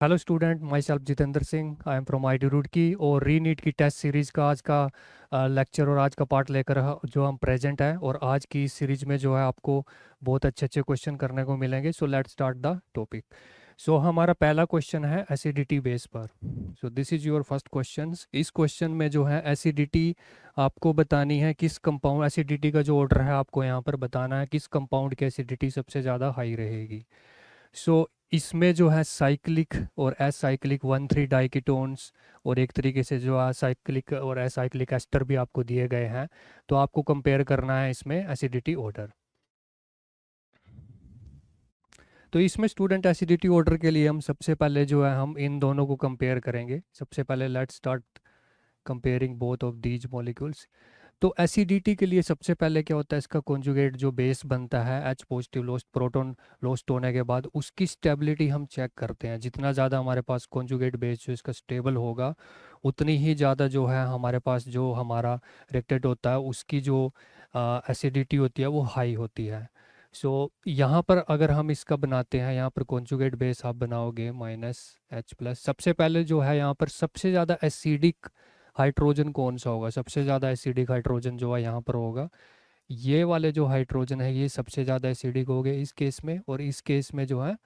Hello student, my self Jitendra Singh. I am from IT Roorkee और रीनीट की test series का आज का लेक्चर और आज का पार्ट लेकर जो हम प्रेजेंट है। और आज की इस सीरीज में जो है आपको बहुत अच्छे अच्छे क्वेश्चन करने को मिलेंगे। So let's start the topic. So हमारा पहला क्वेश्चन है एसिडिटी बेस पर। So this is your first question. इस क्वेश्चन में जो है एसिडिटी आपको बतानी है, किस कंपाउंड एसिडिटी का जो ऑर्डर है आपको यहाँ पर बताना है किस कंपाउंड की एसिडिटी सबसे ज़्यादा हाई रहेगी। सो इसमें जो है साइक्लिक और एसाइक्लिक 1,3 डाइकीटोन्स और एक तरीके से जो असाइक्लिक और एसाइक्लिक एस्टर भी आपको दिए गए हैं। तो आपको कंपेयर करना है इसमें एसिडिटी ऑर्डर। तो इसमें स्टूडेंट एसिडिटी ऑर्डर के लिए हम सबसे पहले जो है हम इन दोनों को कंपेयर करेंगे। सबसे पहले let's start comparing both of these molecules. तो एसिडिटी के लिए सबसे पहले क्या होता है, इसका कॉन्जुगेट जो बेस बनता है H positive lost proton lost होने के बाद उसकी स्टेबिलिटी हम चेक करते हैं। जितना ज़्यादा हमारे पास कॉन्जुगेट बेस जो इसका स्टेबल होगा उतनी ही ज़्यादा जो है हमारे पास जो हमारा रिएक्टेंट होता है उसकी जो एसिडिटी होती है वो हाई होती है। सो यहाँ पर अगर हम इसका बनाते हैं, यहाँ पर कॉन्जुगेट बेस आप बनाओगे -H+। सबसे पहले जो है यहाँ पर सबसे ज़्यादा एसिडिक हाइड्रोजन कौन सा होगा, सबसे ज़्यादा एसिडिक हाइड्रोजन जो है यहाँ पर होगा ये वाले जो हाइड्रोजन है ये सबसे ज़्यादा एसिडिक हो गए इस केस में। और इस केस में जो है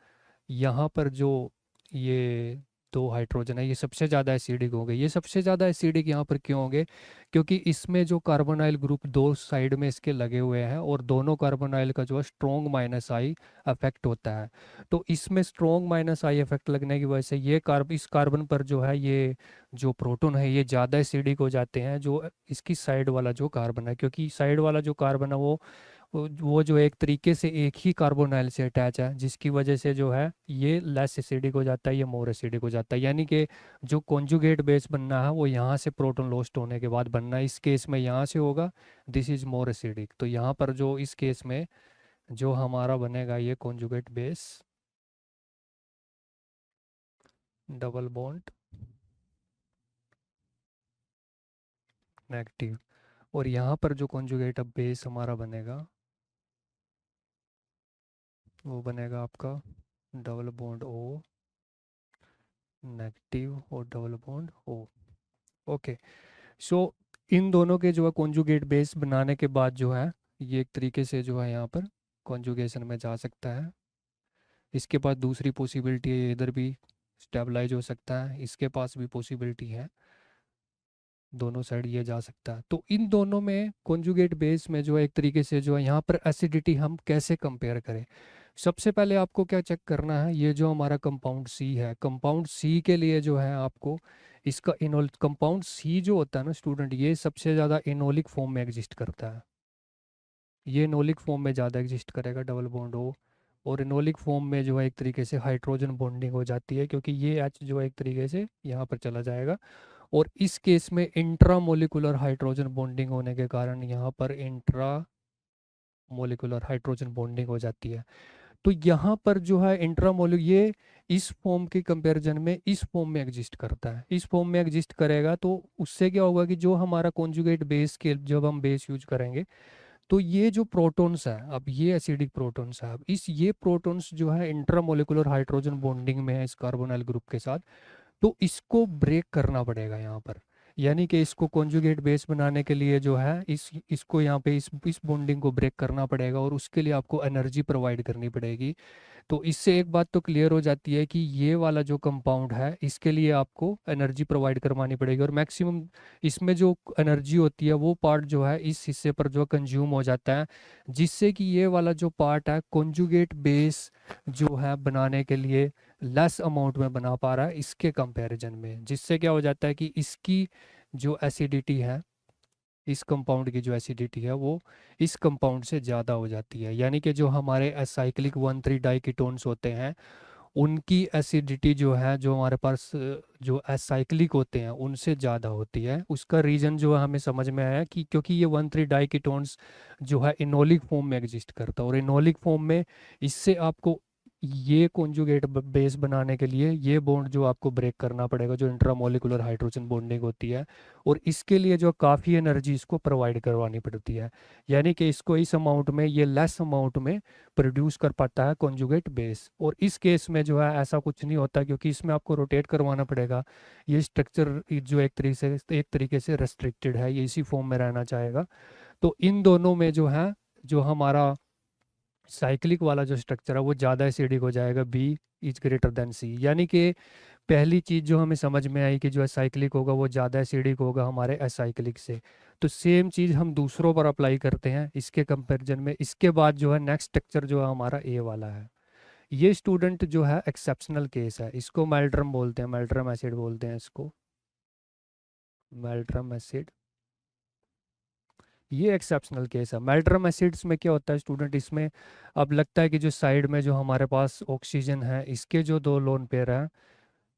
यहाँ पर जो ये दो हाइड्रोजन है ये सबसे ज़्यादा एसिडिक हो गए। ये सबसे ज़्यादा एसिडिक यहाँ पर क्यों होंगे, क्योंकि इसमें जो कार्बोनाइल ग्रुप दो साइड में इसके लगे हुए हैं और दोनों कार्बोनाइल का जो है स्ट्रॉन्ग -I अफेक्ट होता है। तो इसमें स्ट्रॉन्ग -I अफेक्ट लगने की वजह से ये इस कार्बन पर जो है ये जो प्रोटॉन है ये ज़्यादा एसिडिक हो जाते हैं जो इसकी साइड वाला जो कार्बन है, क्योंकि साइड वाला जो कार्बन है वो जो एक तरीके से एक ही कार्बोनाइल से अटैच है जिसकी वजह से जो है ये लेस एसिडिक हो जाता है, ये मोर एसिडिक हो जाता है। यानी कि जो कॉन्जुगेट बेस बनना है वो यहाँ से प्रोटॉन लॉस्ट होने के बाद बनना है। इस केस में यहाँ से होगा, दिस इज मोर एसिडिक। तो यहाँ पर जो इस केस में जो हमारा बनेगा ये conjugate base double bond negative. और यहाँ पर जो कॉन्जुगेट अब बेस हमारा बनेगा वो बनेगा आपका डबल बॉन्ड O नेगेटिव और डबल बॉन्ड O। ओके। सो इन दोनों के जो है कॉन्जुगेट बेस बनाने के बाद जो है ये एक तरीके से जो है यहाँ पर कॉन्जुगेशन में जा सकता है। इसके पास दूसरी पॉसिबिलिटी है, ये इधर भी स्टेबलाइज हो सकता है, इसके पास भी पॉसिबिलिटी है, दोनों साइड ये जा सकता है। तो इन दोनों में कॉन्जुगेट बेस में जो है एक तरीके से जो है यहाँ पर एसिडिटी हम कैसे कंपेयर करें। सबसे पहले आपको क्या चेक करना है, ये जो हमारा कंपाउंड सी है, कंपाउंड सी के लिए जो है आपको इसका इनोल कंपाउंड सी जो होता है ना स्टूडेंट, ये सबसे ज़्यादा इनोलिक फॉर्म में एग्जिस्ट करता है। ये इनोलिक फॉर्म में ज़्यादा एग्जिस्ट करेगा डबल बॉन्ड O। और इनोलिक फॉर्म में जो है एक तरीके से हाइड्रोजन बॉन्डिंग हो जाती है क्योंकि ये H जो है एक तरीके से यहाँ पर चला जाएगा। और इस केस में इंट्रामोलिकुलर हाइड्रोजन बॉन्डिंग होने के कारण यहाँ पर इंट्रा मोलिकुलर हाइड्रोजन बॉन्डिंग हो जाती है। तो यहाँ पर जो है इंट्रामोलिक ये इस फॉर्म के कंपैरिजन में इस फॉर्म में एग्जिस्ट करता है। इस फॉर्म में एग्जिस्ट करेगा तो उससे क्या होगा कि जो हमारा कॉन्जुगेट बेस के जब हम बेस यूज करेंगे तो ये जो प्रोटॉन्स है, अब ये एसिडिक प्रोटॉन्स है, अब इस ये प्रोटॉन्स जो है इंट्रामोलिकुलर हाइड्रोजन बॉन्डिंग में है इस कार्बोनाइल ग्रुप के साथ। तो इसको ब्रेक करना पड़ेगा यहाँ पर। यानी कि इसको कॉन्जुगेट बेस बनाने के लिए जो है इसको यहाँ पे इस बॉन्डिंग को ब्रेक करना पड़ेगा और उसके लिए आपको एनर्जी प्रोवाइड करनी पड़ेगी। तो इससे एक बात तो क्लियर हो जाती है कि ये वाला जो कंपाउंड है इसके लिए आपको एनर्जी प्रोवाइड करवानी पड़ेगी और मैक्सिमम इसमें जो एनर्जी होती है वो पार्ट जो है इस हिस्से पर जो कंज्यूम हो जाता है, जिससे कि ये वाला जो पार्ट है कॉन्जुगेट बेस जो है बनाने के लिए लेस अमाउंट में बना पा रहा है इसके कंपैरिजन में। जिससे क्या हो जाता है कि इसकी जो एसिडिटी है, इस कंपाउंड की जो एसिडिटी है वो इस कंपाउंड से ज़्यादा हो जाती है। यानी कि जो हमारे एसाइक्लिक 1,3 डाइकीटोन्स होते हैं उनकी एसिडिटी जो है जो हमारे पास जो एसाइक्लिक होते हैं उनसे ज़्यादा होती है। उसका रीज़न जो है हमें समझ में आया कि क्योंकि ये 1,3 डाइकीटोन्स जो है इनोलिक फॉर्म में एग्जिस्ट करता है और इनोलिक फॉर्म में इससे आपको ये कॉन्जुगेट बेस बनाने के लिए ये बॉन्ड जो आपको ब्रेक करना पड़ेगा, जो इंट्रामोलिकुलर हाइड्रोजन बॉन्डिंग होती है, और इसके लिए जो काफ़ी एनर्जी इसको प्रोवाइड करवानी पड़ती है। यानी कि इसको इस अमाउंट में, ये लेस अमाउंट में प्रोड्यूस कर पाता है कॉन्जुगेट बेस। और इस केस में जो है ऐसा कुछ नहीं होता, क्योंकि इसमें आपको रोटेट करवाना पड़ेगा। ये स्ट्रक्चर जो एक तरीके से रेस्ट्रिक्टेड है, ये इसी फॉर्म में रहना चाहेगा। तो इन दोनों में जो है, जो हमारा साइक्लिक वाला जो स्ट्रक्चर है वो ज़्यादा एसिडिक हो जाएगा, बी इज ग्रेटर देन सी। यानी कि पहली चीज़ जो हमें समझ में आई कि जो एसाइक्लिक होगा वो ज़्यादा एसिडिक होगा हमारे एसाइक्लिक से। तो सेम चीज़ हम दूसरों पर अप्लाई करते हैं इसके कंपैरिजन में। इसके बाद जो है नेक्स्ट स्ट्रक्चर जो है हमारा ए वाला है। ये स्टूडेंट जो है एक्सेप्शनल केस है, इसको मेल्ड्रम बोलते हैं, मेल्ड्रम एसिड बोलते हैं इसको, मेल्ड्रम एसिड। ये एक्सेप्शनल केस है। मेल्ड्रम एसिड्स में क्या होता है स्टूडेंट, इसमें अब लगता है कि जो साइड में जो हमारे पास ऑक्सीजन है, इसके जो दो लोन पेयर हैं,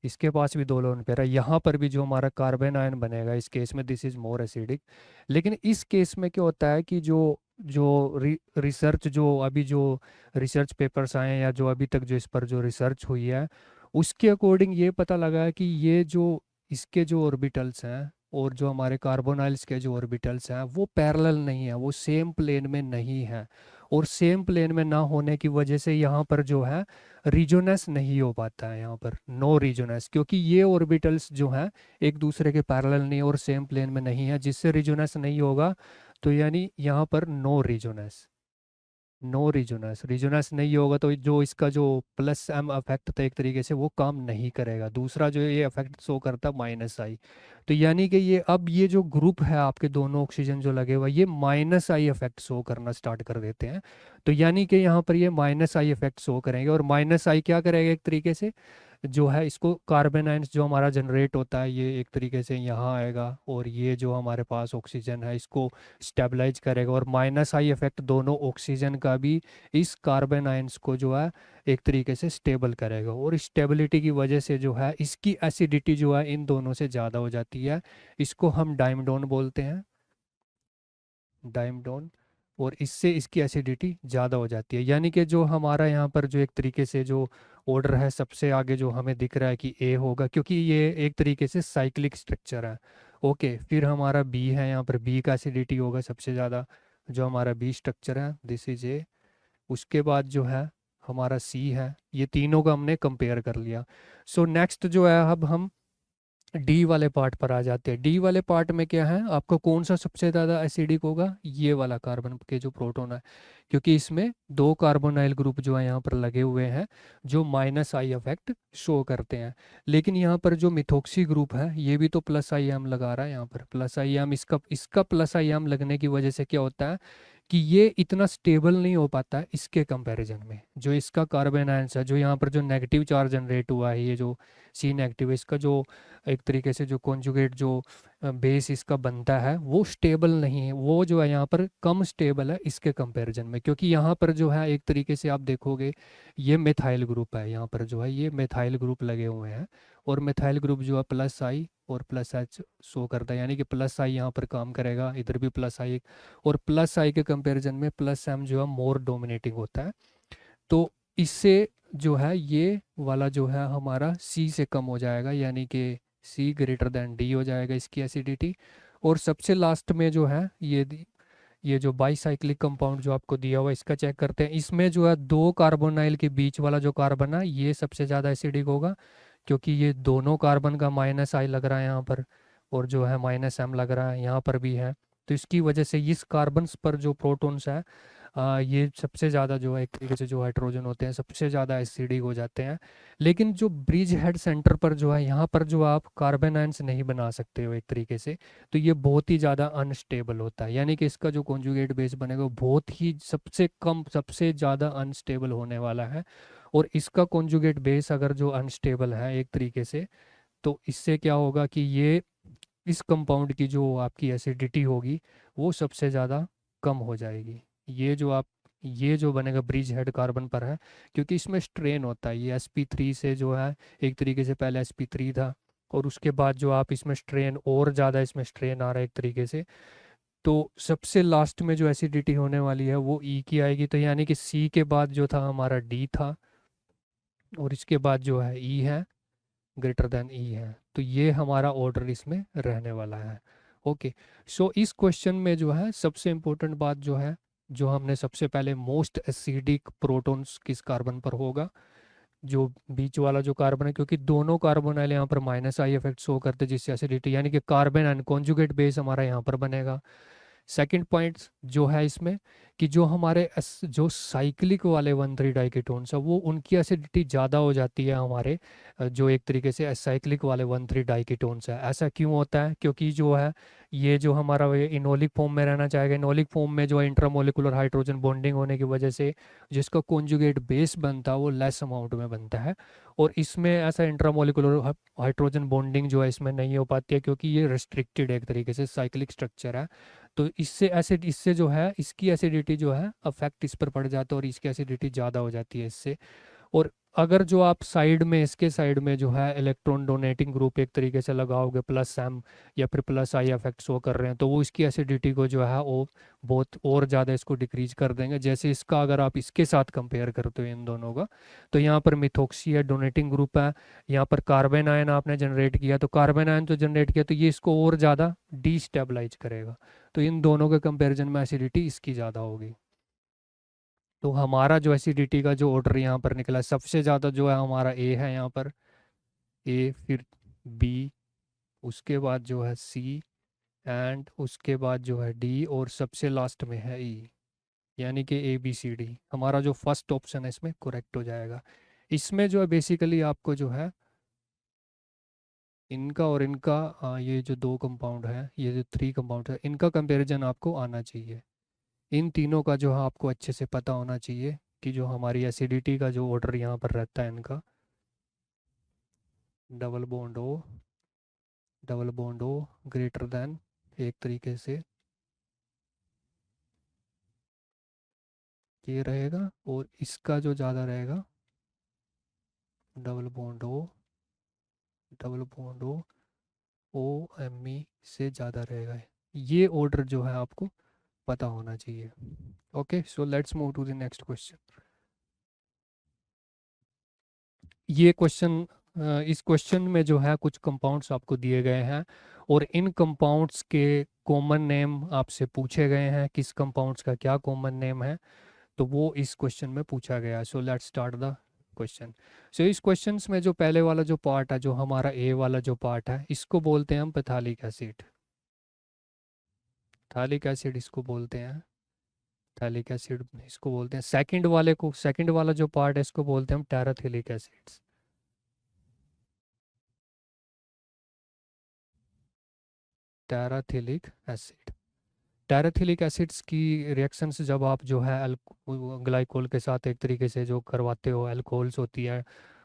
इसके पास भी दो लोन पेयर है, यहाँ पर भी जो हमारा कार्बन आयन बनेगा, इस केस में दिस इज मोर एसिडिक। लेकिन इस केस में क्या होता है कि जो जो रिसर्च जो अभी जो रिसर्च पेपर्स आए हैं, या जो अभी तक जो इस पर जो रिसर्च हुई है, उसके अकॉर्डिंग ये पता लगा है कि ये जो इसके जो ऑर्बिटल्स हैं और जो हमारे कार्बोनाइल्स के जो ऑर्बिटल्स हैं वो पैरेलल नहीं है, वो सेम प्लेन में नहीं है। और सेम प्लेन में ना होने की वजह से यहाँ पर जो है रीजोनेस नहीं हो पाता है, यहाँ पर नो रीजोनेस, क्योंकि ये ऑर्बिटल्स जो हैं एक दूसरे के पैरेलल नहीं और सेम प्लेन में नहीं है, जिससे रीजोनेस नहीं होगा। तो यानी यहाँ पर नो रीजोनेस, नो रिजोनेस, रिजोनेस नहीं होगा तो जो इसका जो प्लस एम अफेक्ट था एक तरीके से वो काम नहीं करेगा। दूसरा जो ये अफेक्ट शो करता माइनस आई। तो यानी कि ये अब ये जो ग्रुप है आपके दोनों ऑक्सीजन जो लगे हुआ, ये माइनस आई इफेक्ट शो करना स्टार्ट कर देते हैं। तो यानी कि यहाँ पर ये माइनस आई इफेक्ट शो करेंगे, और माइनस आई क्या करेगा एक तरीके से, जो है इसको कार्बन आयंस जो हमारा जनरेट होता है ये एक तरीके से यहाँ आएगा, और ये जो हमारे पास ऑक्सीजन है इसको स्टेबलाइज करेगा। और माइनस आई इफेक्ट दोनों ऑक्सीजन का भी इस कार्बन आयंस को जो है एक तरीके से स्टेबल करेगा, और स्टेबिलिटी की वजह से जो है इसकी एसिडिटी जो है इन दोनों से ज़्यादा हो जाती है। इसको हम डाइमडोन बोलते हैं, डाइमडोन। और इससे इसकी एसिडिटी ज़्यादा हो जाती है। यानी कि जो हमारा यहाँ पर जो एक तरीके से जो ऑर्डर है, सबसे आगे जो हमें दिख रहा है कि ए होगा, क्योंकि ये एक तरीके से साइक्लिक स्ट्रक्चर है। ओके, फिर हमारा बी है, यहाँ पर बी का एसिडिटी होगा सबसे ज़्यादा, जो हमारा बी स्ट्रक्चर है, दिस इज ए। उसके बाद जो है हमारा सी है। ये तीनों का हमने कंपेयर कर लिया। सो नेक्स्ट जो है अब हम डी वाले पार्ट पर आ जाते हैं। डी वाले पार्ट में क्या है, आपका कौन सा सबसे ज़्यादा एसिडिक होगा, ये वाला कार्बन के जो प्रोटॉन है, क्योंकि इसमें दो कार्बोनाइल ग्रुप जो है यहाँ पर लगे हुए हैं जो माइनस आई इफेक्ट शो करते हैं। लेकिन यहाँ पर जो मिथोक्सी ग्रुप है ये भी तो प्लस आई एम लगा रहा है, यहाँ पर प्लस आई एम, इसका इसका प्लस आई एम लगने की वजह से क्या होता है कि ये इतना स्टेबल नहीं हो पाता है इसके कंपैरिजन में। जो इसका कार्बन आयंस है, जो यहाँ पर जो नेगेटिव चार्ज जनरेट हुआ है, ये जो सी नेगेटिव, इसका जो एक तरीके से जो कॉन्जुगेट जो बेस इसका बनता है वो स्टेबल नहीं है, वो जो है यहाँ पर कम स्टेबल है इसके कंपैरिजन में। क्योंकि यहाँ पर जो है एक तरीके से आप देखोगे ये मिथाइल ग्रुप है, यहाँ पर जो है ये मिथाइल ग्रुप लगे हुए हैं, और मिथाइल ग्रुप जो है प्लस आई और प्लस एच शो करता है। यानी कि प्लस आई यहाँ पर काम करेगा, इधर भी प्लस आई, और प्लस आई के कंपैरिजन में प्लस एम जो है मोर डोमिनेटिंग होता है। तो इससे जो है ये वाला जो है हमारा सी से कम हो जाएगा, यानी कि सी ग्रेटर देन डी हो जाएगा इसकी एसिडिटी। और सबसे लास्ट में जो है ये जो बाईसाइक्लिक कंपाउंड जो आपको दिया हुआ है इसका चेक करते हैं। इसमें जो है दो कार्बोनाइल के बीच वाला जो कार्बन है ये सबसे ज़्यादा एसिडिक होगा, क्योंकि ये दोनों कार्बन का माइनस आई लग रहा है यहाँ पर, और जो है माइनस एम लग रहा है यहाँ पर भी है। तो इसकी वजह से इस कार्बन्स पर जो प्रोटॉन्स है ये सबसे ज़्यादा जो है एक तरीके से जो हाइड्रोजन होते हैं सबसे ज़्यादा एसिडिक हो जाते हैं। लेकिन जो ब्रिज हेड सेंटर पर जो है यहाँ पर जो आप कार्बन आयंस नहीं बना सकते हो एक तरीके से, तो ये बहुत ही ज़्यादा अनस्टेबल होता है। यानी कि इसका जो कॉन्जुगेट बेस बनेगा वो बहुत ही सबसे कम सबसे ज़्यादा अनस्टेबल होने वाला है। और इसका कॉन्जुगेट बेस अगर जो अनस्टेबल है एक तरीके से, तो इससे क्या होगा कि ये इस कंपाउंड की जो आपकी एसिडिटी होगी वो सबसे ज़्यादा कम हो जाएगी। ये जो बनेगा ब्रिज हेड कार्बन पर है, क्योंकि इसमें स्ट्रेन होता है। ये sp3 से जो है एक तरीके से पहले sp3 था, और उसके बाद जो आप इसमें स्ट्रेन और ज़्यादा इसमें स्ट्रेन आ रहा है एक तरीके से। तो सबसे लास्ट में जो एसिडिटी होने वाली है वो ई की आएगी। तो यानी कि सी के बाद जो था हमारा डी था, और इसके बाद जो है ई है, ग्रेटर देन ई है। तो ये हमारा ऑर्डर इसमें रहने वाला है। ओके। सो इस क्वेश्चन में जो है सबसे इम्पोर्टेंट बात जो है, जो हमने सबसे पहले मोस्ट एसिडिक प्रोटॉन्स किस कार्बन पर होगा, जो बीच वाला जो कार्बन है, क्योंकि दोनों कार्बन है यहाँ पर माइनस आई इफेक्ट शो करते हैं, जिससे एसिडिटी यानी कि कार्बन एंड कॉन्जुगेट बेस हमारा यहाँ पर बनेगा। सेकंड पॉइंट जो है इसमें कि जो हमारे जो साइक्लिक वाले 1,3 डाइकेटोन्स है वो उनकी एसिडिटी ज़्यादा हो जाती है हमारे जो एक तरीके से एसाइक्लिक वाले 1,3 डाइकेटोन्स है। ऐसा क्यों होता है? क्योंकि जो है ये जो हमारा ये इनोलिक फॉर्म में रहना चाहेगा, इनोलिक फॉर्म में जो है इंट्रामोलिकुलर हाइड्रोजन बॉन्डिंग होने की वजह से जिसका कॉन्जुगेट बेस बनता है वो लेस अमाउंट में बनता है। और इसमें ऐसा इंट्रामोलिकुलर हाइड्रोजन बॉन्डिंग जो है इसमें नहीं हो पाती है, क्योंकि ये रिस्ट्रिक्टेड एक तरीके से साइक्लिक स्ट्रक्चर है। तो इससे एसिड इससे जो है इसकी एसिडिटी जो है अफेक्ट इस पर पड़ जाता है और इसकी एसिडिटी ज़्यादा हो जाती है इससे। और अगर जो आप साइड में इसके साइड में जो है इलेक्ट्रॉन डोनेटिंग ग्रुप एक तरीके से लगाओगे प्लस एम या फिर प्लस आई इफेक्ट शो कर रहे हैं, तो वो इसकी एसिडिटी को जो है वो बहुत और ज़्यादा इसको डिक्रीज कर देंगे। जैसे इसका अगर आप इसके साथ कंपेयर करते हो इन दोनों का, तो यहाँ पर मिथोक्सी है, डोनेटिंग ग्रुप है, यहाँ पर कार्बन आयन आपने जनरेट किया, तो कार्बन आयन जो जनरेट किया तो ये इसको और ज़्यादा डिस्टेबलाइज करेगा। तो इन दोनों के कंपैरिजन में एसिडिटी इसकी ज़्यादा होगी। तो हमारा जो एसिडिटी का जो ऑर्डर यहाँ पर निकला सबसे ज़्यादा जो है हमारा ए है यहाँ पर, ए, फिर बी, उसके बाद जो है सी, एंड उसके बाद जो है डी, और सबसे लास्ट में है ई। यानी कि ए बी सी डी हमारा जो फर्स्ट ऑप्शन है इसमें करेक्ट हो जाएगा। इसमें जो है बेसिकली आपको जो है इनका और इनका ये जो दो कंपाउंड है, ये जो 3 कंपाउंड है, इनका कंपैरिजन आपको आना चाहिए। इन तीनों का जो है आपको अच्छे से पता होना चाहिए कि जो हमारी एसिडिटी का जो ऑर्डर यहाँ पर रहता है इनका, double bond O, double bond O greater than एक तरीके से ये रहेगा, और इसका जो ज़्यादा रहेगा double bond O, double bond O, O M E से ज़्यादा रहेगा। ये ऑर्डर जो है आपको पता होना चाहिए। Okay, so let's move to the next question. ये क्वेश्चन इस क्वेश्चन में जो है कुछ कंपाउंड्स आपको दिए गए हैं और इन कंपाउंड्स के कॉमन नेम आपसे पूछे गए हैं, किस कंपाउंड्स का क्या कॉमन नेम है, तो वो इस क्वेश्चन में पूछा गया है। So let's start the question. So इस क्वेश्चंस में जो पहले वाला जो पार्ट है, जो हमारा ए वाला जो पार्ट है, इसको बोलते हैं हम पैथालिक एसिड। पैथालिक एसिड इसको बोलते हैं, पैथालिक एसिड इसको बोलते हैं। सेकंड वाले को, सेकंड वाला जो पार्ट है इसको बोलते हैं हम टेराथिलिक एसिड्स। टेराथिलिक एसिड, टेराथिलिक एसिड्स की रिएक्शंस जब आप जो है ग्लाइकोल के साथ एक तरीके से जो करवाते हो, अल्कोहल्स होती है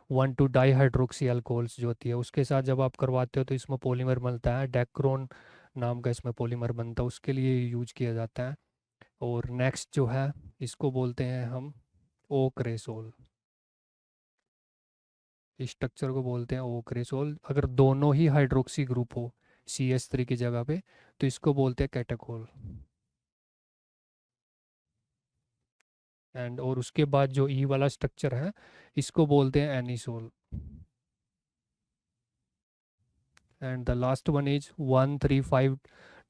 1,2 डाईहाइड्रोक्सी अल्कोहल्स जो होती है उसके साथ जब आप करवाते हो तो इसमें पॉलीमर बनता है, डेक्रोन नाम का इसमें पॉलीमर बनता है, उसके लिए यूज किया जाता है। और नेक्स्ट जो है इसको बोलते हैं हम ओक्रेसोल। इस स्ट्रक्चर को बोलते हैं ओक्रेसोल। अगर दोनों ही हाइड्रोक्सी ग्रुप हो CH3 की जगह पे तो इसको बोलते हैं कैटाकोल। एंड और उसके बाद जो ई वाला स्ट्रक्चर है इसको बोलते हैं anisole. And the last one is 1,3,5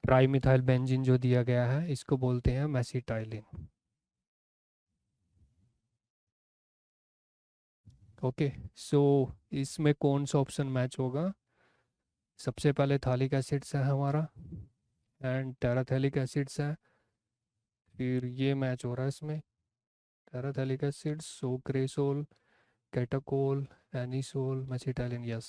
trimethyl benzene जो दिया गया है इसको बोलते हैं मेसिटाइलिन। ओके, सो इसमें कौन सा ऑप्शन मैच होगा? सबसे पहले थालिक एसिड्स है हमारा एंड टेराथैलिक एसिड्स है, फिर ये मैच हो रहा है इसमें टेराथैलिक एसिड्स, सोक्रेसोल, catechol, anisole, mesitylene. Yes,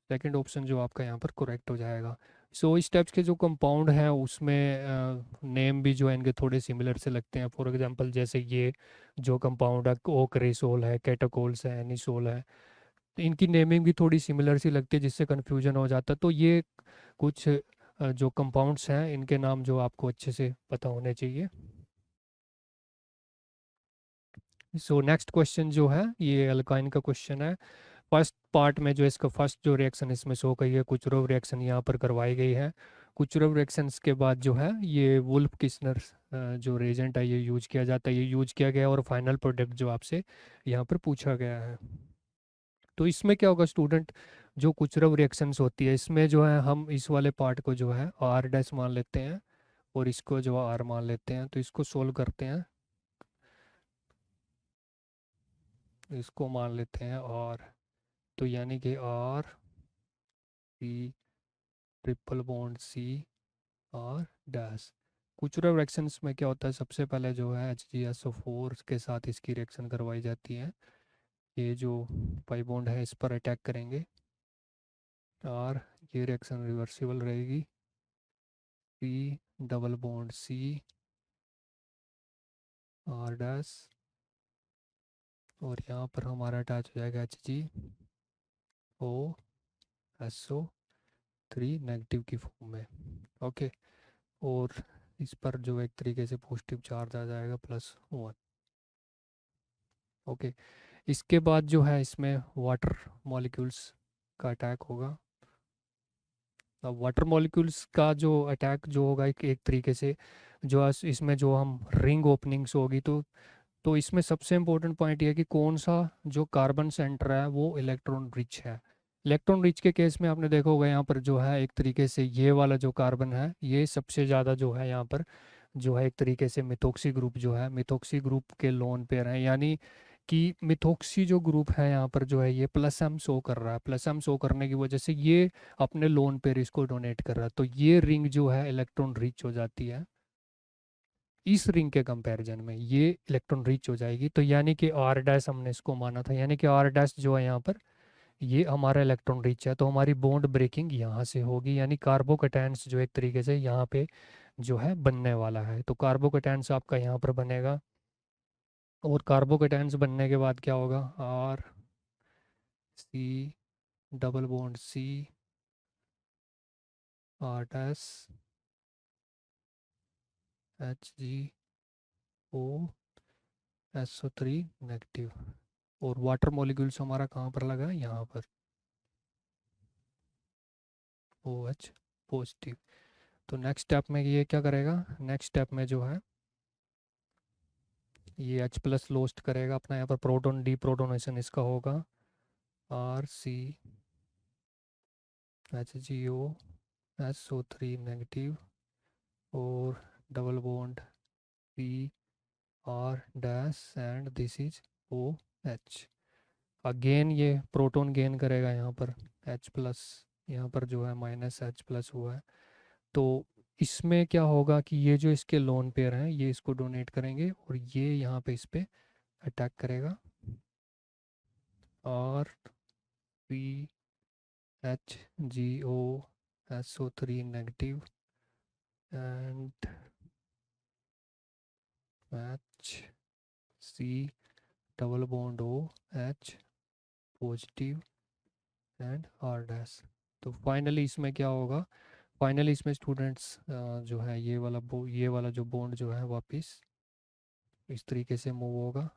second option जो आपका यहाँ पर करेक्ट हो जाएगा। सो इस टाइप्स के जो कंपाउंड हैं उसमें नेम भी जो है इनके थोड़े सिमिलर से लगते हैं। फॉर एग्जांपल जैसे ये जो कंपाउंड है ओक्रेसोल है, कैटाकोल्स है, एनिसोल है, तो इनकी नेमिंग भी थोड़ी सिमिलर सी लगती है जिससे कन्फ्यूजन हो जाता है। तो ये कुछ जो कंपाउंड्स हैं इनके नाम जो आपको अच्छे से पता होने चाहिए। सो नेक्स्ट क्वेश्चन जो है ये अल्काइन का क्वेश्चन है। फर्स्ट पार्ट में जो इसका फर्स्ट जो रिएक्शन इसमें शो करी है, कुचरोव रिएक्शन यहाँ पर करवाई गई है। कुचरोव रिएक्शंस के बाद जो है ये वुल्फ किस्नर जो रेजेंट है ये यूज किया जाता है, ये यूज किया गया और फाइनल प्रोडक्ट जो आपसे यहाँ पर पूछा गया है। तो इसमें क्या होगा स्टूडेंट, जो कुचरव रिएक्शंस होती है इसमें जो है हम इस वाले पार्ट को जो है आर डैश मान लेते हैं और इसको जो आर मान लेते हैं। तो इसको सोल्व करते हैं, इसको मान लेते हैं आर। तो यानी कि R C triple bond C R dash. Kucherov reactions में क्या होता है, सबसे पहले जो है HgSO4 के साथ इसकी रिएक्शन करवाई जाती है। ये जो पाई बॉन्ड है इस पर अटैक करेंगे और ये रिएक्शन रिवर्सिबल रहेगी। C double bond C R dash और यहाँ पर हमारा अटैच हो जाएगा HgO SO3 नेगेटिव की फॉर्म में। ओके, और इस पर जो एक तरीके से पॉजिटिव चार्ज आ जाएगा +1। ओके, इसके बाद जो है इसमें वाटर मॉलिक्यूल्स का अटैक होगा। अब वाटर मॉलिक्यूल्स का जो अटैक जो होगा एक तरीके से जो इसमें जो हम रिंग ओपनिंग्स होगी, तो इसमें सबसे इम्पोर्टेंट पॉइंट ये है कि कौन सा जो कार्बन सेंटर है वो इलेक्ट्रॉन रिच है। इलेक्ट्रॉन रिच के केस में आपने देखा होगा यहाँ पर जो है एक तरीके से ये वाला जो कार्बन है ये सबसे ज़्यादा जो है यहाँ पर जो है एक तरीके से मिथोक्सी ग्रुप जो है, मिथोक्सी ग्रुप के लोन पेयर हैं। यानी कि मिथोक्सी जो ग्रुप है यहाँ पर जो है ये +M शो कर रहा है। +M शो करने की वजह से ये अपने लोन पेयर इसको डोनेट कर रहा है। तो ये रिंग जो है इलेक्ट्रॉन रिच हो जाती है। इस रिंग के कंपैरिजन में ये इलेक्ट्रॉन रिच हो जाएगी। तो यानी कि आर डैश हमने इसको माना था, यानी कि आर डैश जो है यहाँ पर ये हमारा इलेक्ट्रॉन रिच है। तो हमारी बॉन्ड ब्रेकिंग यहाँ से होगी, यानी कार्बोकैटायंस जो एक तरीके से यहाँ पे जो है बनने वाला है। तो कार्बोकैटायंस आपका यहाँ पर बनेगा और कार्बोकैटायंस बनने के बाद क्या होगा, R C double bond C R dash HgO SO3 negative. और वाटर मॉलिक्यूल्स हमारा कहाँ पर लगा है, यहाँ पर OH पॉजिटिव। तो नेक्स्ट स्टेप में ये क्या करेगा, नेक्स्ट स्टेप में जो है ये H+ लोस्ट करेगा अपना, यहाँ पर प्रोटॉन डी प्रोटोनेशन इसका होगा RCHgOSO3 नेगेटिव और double bond PR dash and this is OH। Again ये प्रोटॉन गेन करेगा यहाँ पर H+, यहाँ पर जो है -H+ हुआ है। तो इसमें क्या होगा कि ये जो इसके लोन पेयर हैं ये इसको डोनेट करेंगे और ये यहाँ पे इस पे अटैक करेगा और HgOSO3 negative and match C double bond OH positive and R dash. तो फाइनली इसमें क्या होगा, फाइनली इसमें स्टूडेंट्स जो है ये वाला जो बॉन्ड जो है वापस इस तरीके से मूव होगा।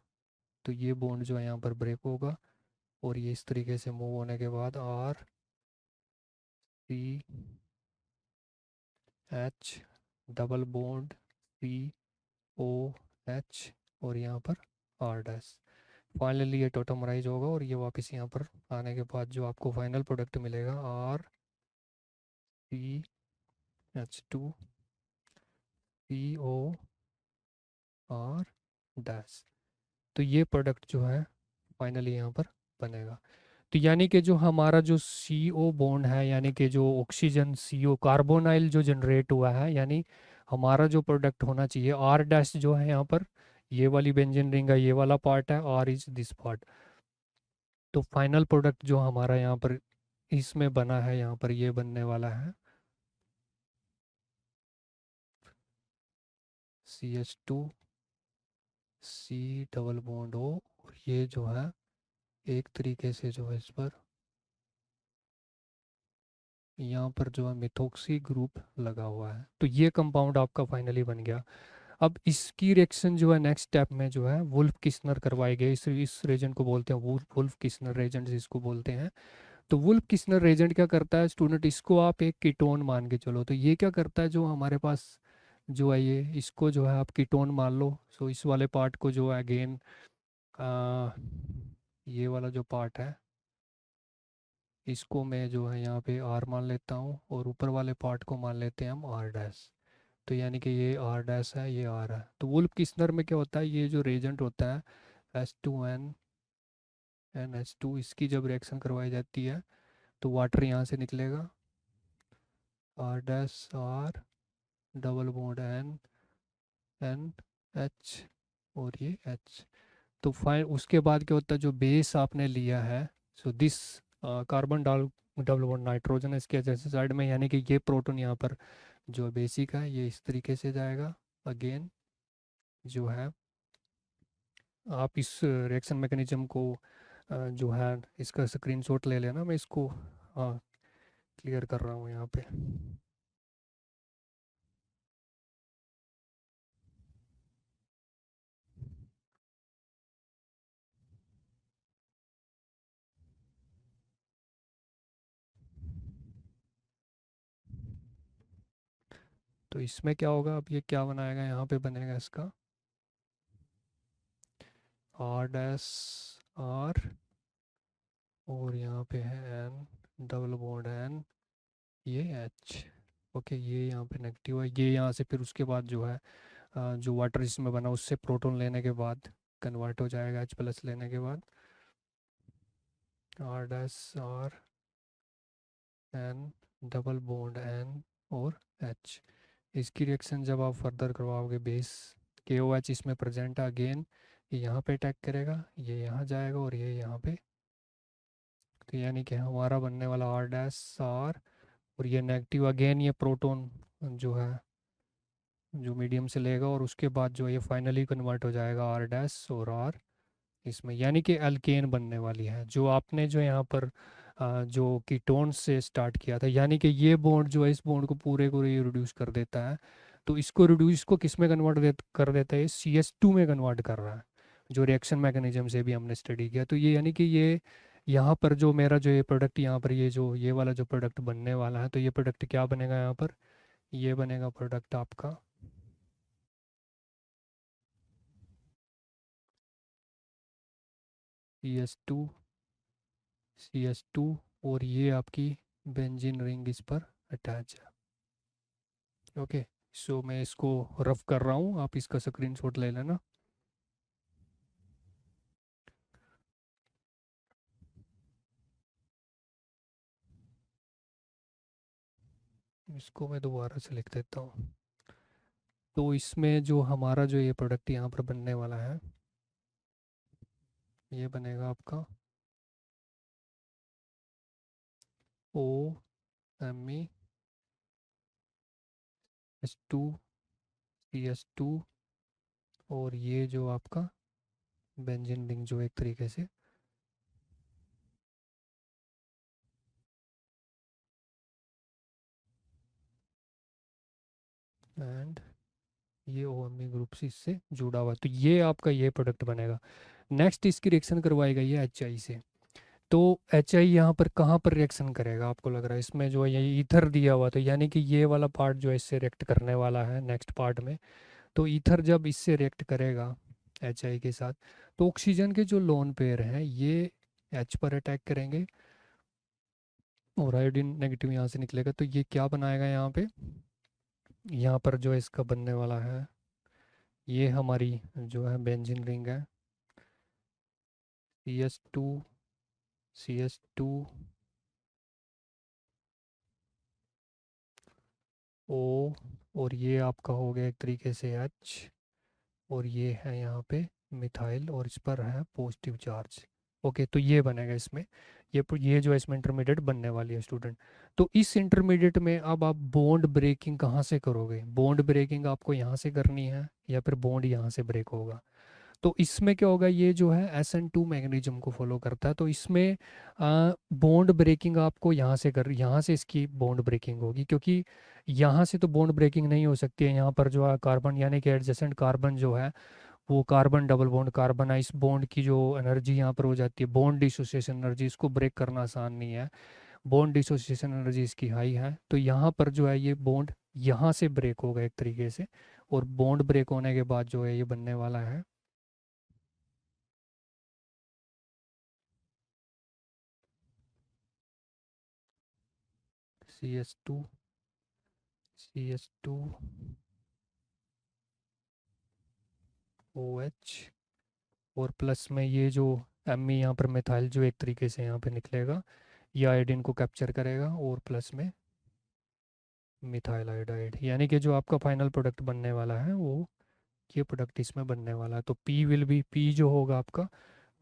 तो ये बॉन्ड जो है यहाँ पर ब्रेक होगा और ये इस तरीके से मूव होने के बाद RCH डबल बॉन्ड COH और यहाँ पर R डैश। फाइनली ये टोटमराइज होगा और ये वापस यहाँ पर आने के बाद जो आपको फाइनल प्रोडक्ट मिलेगा RCH2COR डैश। तो ये प्रोडक्ट जो है फाइनली यहाँ पर बनेगा। तो यानी कि जो हमारा जो CO बॉन्ड है, यानी कि जो ऑक्सीजन CO कार्बोनाइल जो जनरेट हुआ है, यानी हमारा जो प्रोडक्ट होना चाहिए R डैश जो है यहाँ पर ये वाली बेंजीन रिंग का ये वाला पार्ट है, R इज दिस पार्ट। तो फाइनल प्रोडक्ट जो हमारा यहाँ पर इसमें बना है, यहाँ पर ये बनने वाला है CH2C डबल बॉन्ड O और ये जो है एक तरीके से जो है इस पर यहाँ पर जो है मिथोक्सी ग्रुप लगा हुआ है। तो ये कंपाउंड आपका फाइनली बन गया। अब इसकी रिएक्शन जो है नेक्स्ट स्टेप में जो है वुल्फ किस्नर करवाए गए। इस रेजेंट को बोलते हैं वुल्फ किस्नर रेजेंट जिसको बोलते हैं। तो वुल्फ किस्नर रेजेंट क्या करता है स्टूडेंट, इसको आप एक कीटोन मान के चलो। तो ये क्या करता है, जो हमारे पास जो है ये इसको जो है आप कीटोन मान लो। सो इस वाले पार्ट को जो है अगेन ये वाला जो पार्ट है इसको मैं जो है यहाँ पे आर मान लेता हूँ और ऊपर वाले पार्ट को मान लेते हैं हम आर डैश। तो यानी कि ये आर डैश है, ये आर है। तो वुल्फ किस्नर में क्या होता है, ये जो रेजेंट होता है H2N NH2, इसकी जब रिएक्शन करवाई जाती है तो वाटर यहाँ से निकलेगा, R dash R, double bond N, N H, और ये एच। तो फाइन उसके बाद क्या होता है, जो बेस आपने लिया है, सो दिस कार्बन डाल डबल बॉन्ड नाइट्रोजन इसके जैसे साइड में, यानी कि ये प्रोटॉन यहाँ पर जो बेसिक है ये इस तरीके से जाएगा। अगेन जो है आप इस रिएक्शन मैकेनिज्म को जो है इसका स्क्रीनशॉट ले लेना, मैं इसको हाँ क्लियर कर रहा हूँ यहाँ पे। तो इसमें क्या होगा, अब ये क्या बनाएगा, यहाँ पे बनेगा इसका आर डैश आर, और यहाँ पे है एन, डबल बॉन्ड एन, ये एच। ओके, ये यहाँ पे नेगेटिव है, ये यहाँ से फिर उसके बाद जो है जो वाटर इसमें बना उससे प्रोटॉन लेने के बाद कन्वर्ट हो जाएगा H प्लस लेने के बाद, R dash R, N, double bond N, और एच। इसकी रिएक्शन जब आप फर्दर करवाओगे, बेस के ओ एच इसमें प्रेजेंट है, अगेन ये यहाँ पे अटैक करेगा, ये यहाँ जाएगा और ये यहाँ पे। तो यानी कि हमारा बनने वाला आर डैश आर, और ये नेगेटिव अगेन, ये प्रोटॉन जो है जो मीडियम से लेगा, और उसके बाद जो ये फाइनली कन्वर्ट हो जाएगा आर डैश और आर इसमें, यानी कि अल्केन बनने वाली है। जो आपने जो यहाँ पर जो कीटोन से स्टार्ट किया था, यानी कि ये बॉन्ड जो है इस बॉन्ड को पूरे को ये रिड्यूस कर देता है। तो इसको रिड्यूस को किस में कर देता है, CS2 में कन्वर्ट कर रहा है, जो रिएक्शन मैकेनिज्म से भी हमने स्टडी किया। तो ये यानी कि ये यहाँ पर जो मेरा जो ये प्रोडक्ट यहाँ पर ये जो ये वाला जो प्रोडक्ट बनने वाला है, तो ये प्रोडक्ट क्या बनेगा यहाँ पर, ये बनेगा प्रोडक्ट आपका CS2, CS2, और ये आपकी बेंजीन रिंग इस पर अटैच है। ओके, सो मैं इसको रफ कर रहा हूँ, आप इसका स्क्रीनशॉट ले लेना। इसको मैं दोबारा से लिख देता हूँ। तो इसमें जो हमारा जो ये प्रोडक्ट यहाँ पर बनने वाला है, ये बनेगा आपका OMe H2CS2, और ये जो आपका बेंजीन रिंग जो एक तरीके से, एंड ये OMe ग्रुप से इससे जुड़ा हुआ है। तो ये आपका ये प्रोडक्ट बनेगा। नेक्स्ट इसकी रिएक्शन करवाएगा ये HI से। तो HI यहाँ पर कहाँ पर रिएक्शन करेगा आपको लग रहा है, इसमें जो है ये ईथर दिया हुआ, तो यानी कि ये वाला पार्ट जो है इससे रिएक्ट करने वाला है नेक्स्ट पार्ट में। तो ईथर जब इससे रिएक्ट करेगा HI के साथ, तो ऑक्सीजन के जो लोन पेयर हैं ये H पर अटैक करेंगे, और आयोडीन नेगेटिव यहाँ से निकलेगा। तो ये क्या बनाएगा यहाँ पे, यहाँ पर जो इसका बनने वाला है, ये हमारी जो है बेंजीन रिंग है, CS2 O, और ये आपका हो गया एक तरीके से H, और ये है यहाँ पे मिथाइल, और इस पर है पॉजिटिव चार्ज। ओके, तो ये बनेगा इसमें, ये जो है इसमें इंटरमीडिएट बनने वाली है स्टूडेंट। तो इस इंटरमीडिएट में अब आप बॉन्ड ब्रेकिंग कहाँ से करोगे, बॉन्ड ब्रेकिंग आपको यहाँ से करनी है या फिर बॉन्ड यहाँ से ब्रेक होगा। तो इसमें क्या होगा, ये जो है SN2 मैग्नीशियम को फॉलो करता है, तो इसमें बॉन्ड ब्रेकिंग आपको यहाँ से इसकी बॉन्ड ब्रेकिंग होगी, क्योंकि यहाँ से तो बॉन्ड ब्रेकिंग नहीं हो सकती है। यहाँ पर जो है कार्बन यानी कि एडजेसेंट कार्बन जो है वो कार्बन डबल बॉन्ड कार्बन है, इस बॉन्ड की जो एनर्जी यहाँ पर हो जाती है बॉन्ड डिसोसिएशन एनर्जी, इसको ब्रेक करना आसान नहीं है। बॉन्ड डिसोसिएशन एनर्जी इसकी हाई है, तो यहाँ पर जो है ये बॉन्ड यहाँ से ब्रेक होगा एक तरीके से, और बॉन्ड ब्रेक होने के बाद जो है ये बनने वाला है CS2 CS2 OH, और प्लस में ये जो Me यहाँ पर मिथाइल जो एक तरीके से यहाँ पे निकलेगा, ये आयोडीन को कैप्चर करेगा, और प्लस में मिथाइल आयोडाइड, यानी कि जो आपका फाइनल प्रोडक्ट बनने वाला है वो ये प्रोडक्ट इसमें बनने वाला है। तो P विल बी, P जो होगा आपका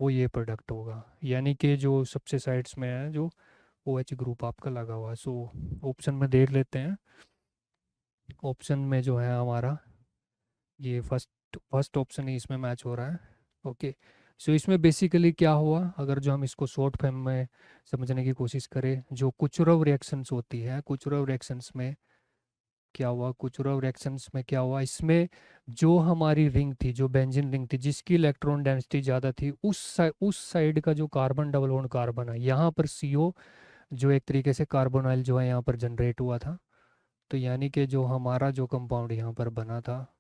वो ये प्रोडक्ट होगा, यानी कि जो सबसे साइड्स में है जो OH ग्रुप आपका लगा हुआ है। सो ऑप्शन में देख लेते हैं। ऑप्शन में जो है हमारा ये फर्स्ट फर्स्ट ऑप्शन ही इसमें मैच हो रहा है। ओके, सो इसमें बेसिकली क्या हुआ, अगर जो हम इसको शॉर्ट फॉर्म में समझने की कोशिश करें, जो कुचुरव रिएक्शंस होती है, कुचुरव रिएक्शंस में क्या हुआ, कुचुरव रिएक्शंस में क्या हुआ, इसमें जो हमारी रिंग थी, जो बेंजीन रिंग थी जिसकी इलेक्ट्रॉन डेंसिटी ज़्यादा थी, उस साइड का जो कार्बन डबल बॉन्ड कार्बन है, यहाँ पर CO जो एक तरीके से कार्बोनाइल जो है यहाँ पर जनरेट हुआ था। तो यानी कि जो हमारा जो कंपाउंड यहाँ पर बना था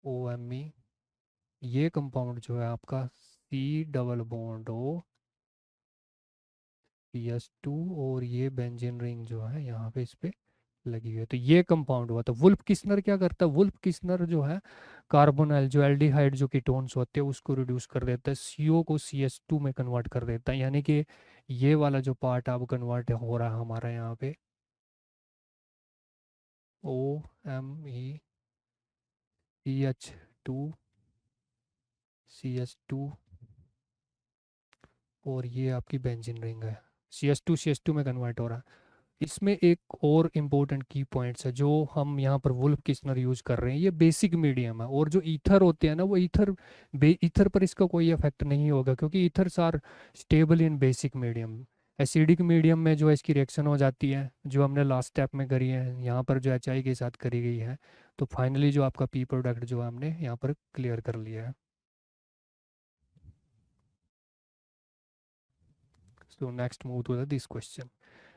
OMe, ये कंपाउंड जो है आपका C double bond O PS2, और ये बेंजीन रिंग जो है यहाँ पे इस पे लगी हुई है, तो ये कंपाउंड हुआ। तो वुल्फ किस्नर क्या करता है, वुल्फ किस्नर जो है कार्बोनाइल जो एल्डिहाइड जो कीटोन्स होते हैं उसको रिड्यूस कर देता है, CO को CS2 में कन्वर्ट कर देता है, यानी कि ये वाला जो पार्ट अब कन्वर्ट हो रहा है हमारा यहाँ पे OMe CH2 और ये आपकी बेंजीन रिंग है, CS2 में कन्वर्ट हो रहा है। इसमें एक और इम्पोर्टेंट की पॉइंट्स है जो हम यहाँ पर वुल्फ किस्नर यूज कर रहे हैं, ये बेसिक मीडियम है, और जो ईथर होते हैं ना वो ईथर पर इसका कोई इफेक्ट नहीं होगा, क्योंकि ethers are stable in basic medium. Acidic medium में जो है इसकी रिएक्शन हो जाती है, जो हमने लास्ट स्टेप में करी है, यहाँ पर जो HI के साथ करी गई है, तो फाइनली जो आपका P प्रोडक्ट जो है हमने यहाँ पर क्लियर कर लिया है। So next move to this question.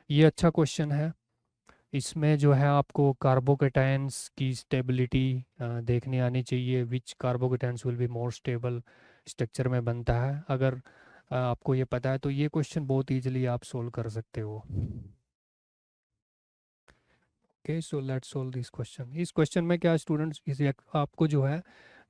ये अच्छा क्वेश्चन है। इसमें जो है आपको कार्बोकेटाइंस की स्टेबिलिटी देखनी आनी चाहिए, which carbocations will be more stable structure में बनता है। अगर आपको ये पता है तो ये क्वेश्चन बहुत इजीली आप सोल्व कर सकते हो। Okay, so let's solve this question. इस क्वेश्चन में क्या स्टूडेंट्स, आपको जो है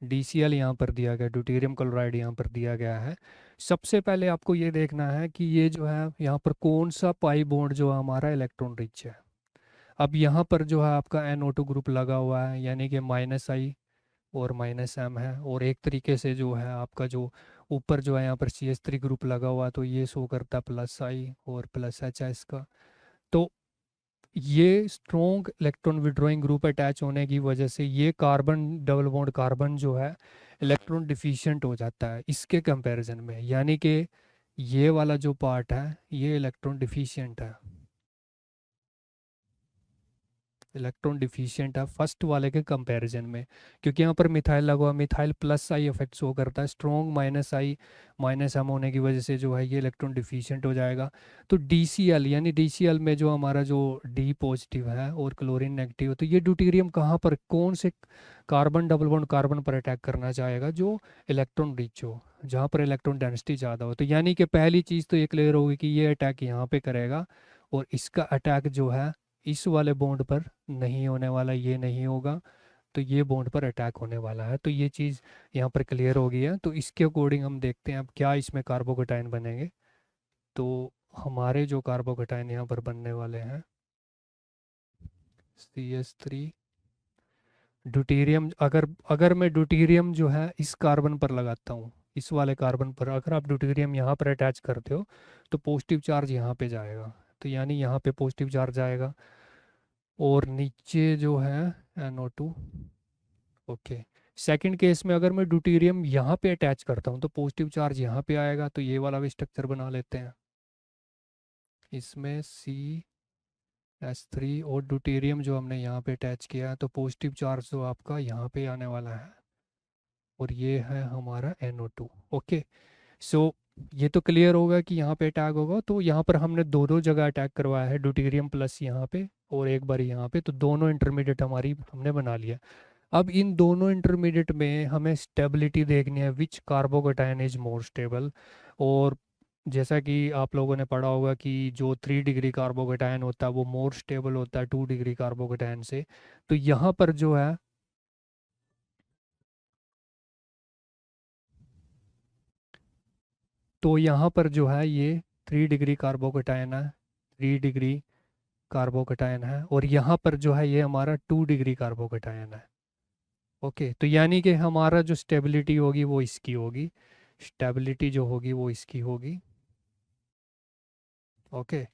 DCl यहाँ पर दिया गया, ड्यूटेरियम क्लोराइड यहाँ पर दिया गया है। सबसे पहले आपको ये देखना है कि ये जो है यहाँ पर कौन सा पाई बॉन्ड जो है हमारा इलेक्ट्रॉन रिच है। अब यहाँ पर जो है आपका NO2 ग्रुप लगा हुआ है, यानी कि -I और -M है, और एक तरीके से जो है आपका जो ऊपर जो है यहाँ पर CH3 ग्रुप लगा हुआ है, तो ये शो करता है +I और +H है इसका। तो ये strong electron withdrawing group attach होने की वजह से ये कार्बन डबल बॉन्ड कार्बन जो है इलेक्ट्रॉन डिफिशिएंट हो जाता है इसके कंपैरिजन में, यानी कि ये वाला जो पार्ट है ये इलेक्ट्रॉन डिफिशिएंट है, इलेक्ट्रॉन डिफिशिएंट है फर्स्ट वाले के कंपैरिजन में, क्योंकि यहाँ पर मिथाइल लगा हुआ, मिथाइल +I इफेक्ट शो करता है, स्ट्रॉन्ग -I -M होने की वजह से जो है ये इलेक्ट्रॉन डिफिशिएंट हो जाएगा। तो DCl, यानी DCl में जो हमारा जो D पॉजिटिव है और क्लोरीन नेगेटिव, तो ये ड्यूटेरियम कहाँ पर, कौन से कार्बन डबल बॉन्ड कार्बन पर अटैक करना चाहेगा, जो इलेक्ट्रॉन रिच हो, जहाँ पर इलेक्ट्रॉन डेंसिटी ज़्यादा हो। तो यानी कि पहली चीज़ तो ये क्लियर होगी कि ये अटैक यहाँ पे करेगा, और इसका अटैक जो है इस वाले बॉन्ड पर नहीं होने वाला, ये नहीं होगा, तो ये बॉन्ड पर अटैक होने वाला है। तो ये चीज़ यहाँ पर क्लियर हो गई है। तो इसके अकॉर्डिंग हम देखते हैं अब क्या इसमें कार्बोकेटाइन बनेंगे। तो हमारे जो कार्बोकेटाइन यहाँ पर बनने वाले हैं CH3 ड्यूटेरियम, अगर अगर मैं ड्यूटेरियम जो है इस कार्बन पर लगाता हूँ, इस वाले कार्बन पर अगर आप ड्यूटेरियम यहाँ पर अटैच करते हो तो पॉजिटिव चार्ज यहाँ पे जाएगा, तो यानी यहाँ पे पॉजिटिव चार्ज आएगा, और नीचे जो है NO2। ओके, सेकंड केस में अगर मैं ड्यूटेरियम यहाँ पे अटैच करता हूँ तो पॉजिटिव चार्ज यहाँ पे आएगा, तो ये वाला भी स्ट्रक्चर बना लेते हैं। इसमें CH3 और ड्यूटेरियम जो हमने यहाँ पे अटैच किया है, तो पॉजिटिव चार्ज जो आपका यहाँ पे आने वाला है, और ये है हमारा NO2। ओके, सो ये तो क्लियर होगा कि यहाँ पे अटैक होगा, तो यहाँ पर हमने दो दो जगह अटैक करवाया है, ड्यूटेरियम प्लस यहाँ पे और एक बार यहाँ पे, तो दोनों इंटरमीडिएट हमारी हमने बना लिया। अब इन दोनों इंटरमीडिएट में हमें स्टेबिलिटी देखनी है, विच कार्बोकेटाइन इज मोर स्टेबल, और जैसा कि आप लोगों ने पढ़ा होगा कि जो 3 डिग्री कार्बोकेटायन होता है वो मोर स्टेबल होता है 2 डिग्री कार्बोकेटायन से। तो यहाँ पर जो है, तो यहाँ पर जो है ये 3 डिग्री कार्बोकेटायन है, 3 डिग्री कार्बोकेटायन है, और यहाँ पर जो है ये हमारा 2 डिग्री कार्बोकेटायन है। ओके, तो यानी कि हमारा जो स्टेबिलिटी होगी वो इसकी होगी, स्टेबिलिटी जो होगी वो इसकी होगी। ओके,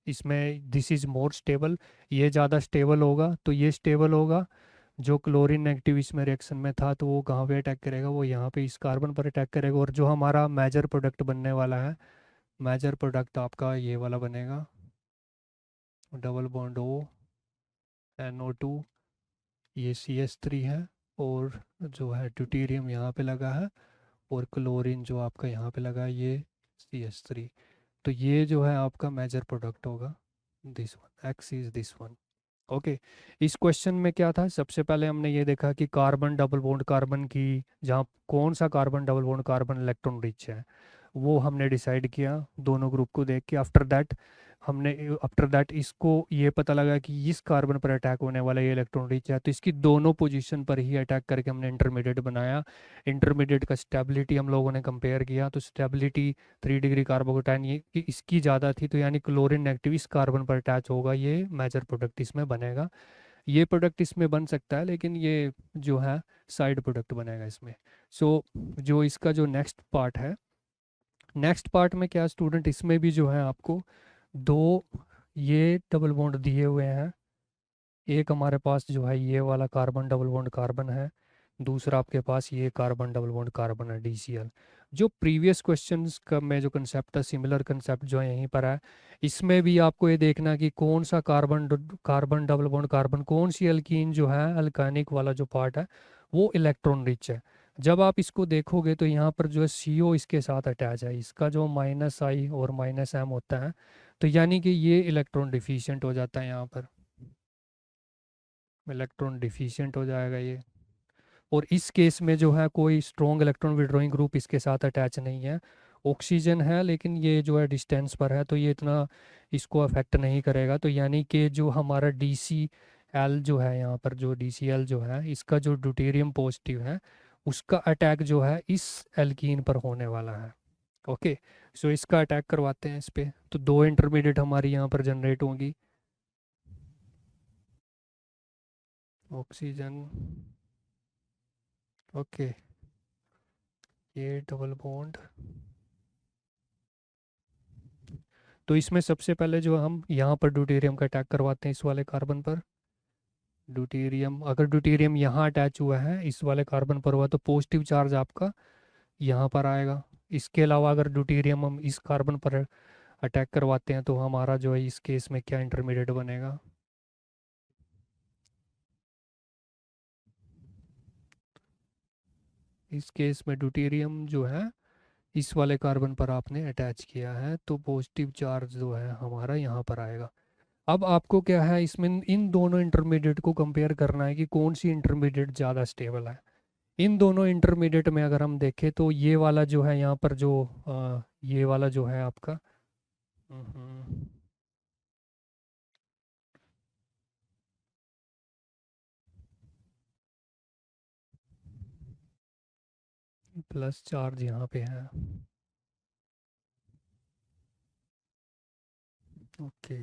इसमें दिस इज मोर स्टेबल, ये ज़्यादा स्टेबल होगा, तो ये स्टेबल होगा। जो क्लोरीन नेगेटिव इसमें रिएक्शन में था तो वो कहाँ पे अटैक करेगा, वो यहाँ पे इस कार्बन पर अटैक करेगा। और जो हमारा मेजर प्रोडक्ट बनने वाला है, मेजर प्रोडक्ट आपका ये वाला बनेगा, डबल बॉन्ड ओ, NO2, ये CH3 है, और जो है ड्यूटेरियम यहाँ पे लगा है, और क्लोरीन जो आपका यहाँ पे लगा है ये CH3। तो ये जो है आपका मेजर प्रोडक्ट होगा, this one, x is this one. Okay, इस क्वेश्चन में क्या था, सबसे पहले हमने ये देखा कि कार्बन डबल बॉन्ड कार्बन की, जहाँ कौन सा carbon double bond carbon electron rich है वो हमने डिसाइड किया दोनों ग्रुप को देख के। आफ्टर दैट इसको ये पता लगा कि इस कार्बन पर अटैक होने वाला ये इलेक्ट्रॉन रिच है, तो इसकी दोनों पोजीशन पर ही अटैक करके हमने इंटरमीडिएट बनाया। इंटरमीडिएट का स्टेबिलिटी हम लोगों ने कंपेयर किया, तो स्टेबिलिटी 3 डिग्री कार्बोकेटाइन ये कि इसकी ज़्यादा थी, तो यानी क्लोरीन नेगेटिव इस कार्बन पर अटैच होगा, ये मेजर प्रोडक्ट इसमें बनेगा। ये प्रोडक्ट इसमें बन सकता है, लेकिन ये जो है साइड प्रोडक्ट बनेगा इसमें। सो जो इसका जो नेक्स्ट पार्ट है, नेक्स्ट पार्ट में क्या स्टूडेंट, इसमें भी जो है आपको दो ये डबल बॉन्ड दिए हुए हैं। एक हमारे पास जो है ये वाला कार्बन डबल बॉन्ड कार्बन है, दूसरा आपके पास ये कार्बन डबल बॉन्ड कार्बन है, DCl। जो प्रीवियस क्वेश्चंस का में जो कंसेप्ट था, सिमिलर कंसेप्ट जो है यहीं पर है। इसमें भी आपको ये देखना कि कौन सा कार्बन डबल बॉन्ड कार्बन, कौन सी अल्कीन जो है, अल्कानिक वाला जो पार्ट है वो इलेक्ट्रॉन रिच है। जब आप इसको देखोगे तो यहाँ पर जो है CO इसके साथ अटैच है, इसका जो -I और -M होता है, तो यानी कि ये इलेक्ट्रॉन डिफिशियंट हो जाता है, यहाँ पर इलेक्ट्रॉन डिफिशियंट हो जाएगा ये। और इस केस में जो है कोई स्ट्रॉन्ग इलेक्ट्रॉन विड्रॉइंग ग्रुप इसके साथ अटैच नहीं है। ऑक्सीजन है लेकिन ये जो है डिस्टेंस पर है, तो ये इतना इसको अफेक्ट नहीं करेगा। तो यानी कि जो हमारा DCl जो है, यहाँ पर जो DCl जो है, इसका जो ड्यूटेरियम पॉजिटिव है उसका अटैक जो है इस एल्कीन पर होने वाला है। ओके, सो इसका अटैक करवाते हैं इस पे, तो दो इंटरमीडिएट हमारी यहाँ पर जनरेट होंगी, ऑक्सीजन। ओके, ये डबल बॉन्ड, तो इसमें सबसे पहले जो हम यहाँ पर ड्यूटेरियम का अटैक करवाते हैं इस वाले कार्बन पर। ड्यूटेरियम, अगर ड्यूटेरियम यहाँ अटैच हुआ है इस वाले कार्बन पर हुआ तो पॉजिटिव चार्ज आपका यहाँ पर आएगा। इसके अलावा अगर ड्यूटेरियम हम इस कार्बन पर अटैक करवाते हैं तो हमारा जो है इस केस में क्या इंटरमीडिएट बनेगा, इस केस में ड्यूटेरियम जो है इस वाले कार्बन पर आपने अटैच किया है, तो पॉजिटिव चार्ज जो है हमारा यहाँ पर आएगा। अब आपको क्या है, इसमें इन दोनों इंटरमीडिएट को कंपेयर करना है कि कौन सी इंटरमीडिएट ज़्यादा स्टेबल है। इन दोनों इंटरमीडिएट में अगर हम देखें तो ये वाला जो है यहाँ पर जो ये वाला जो है आपका प्लस चार्ज यहाँ पे है। Okay,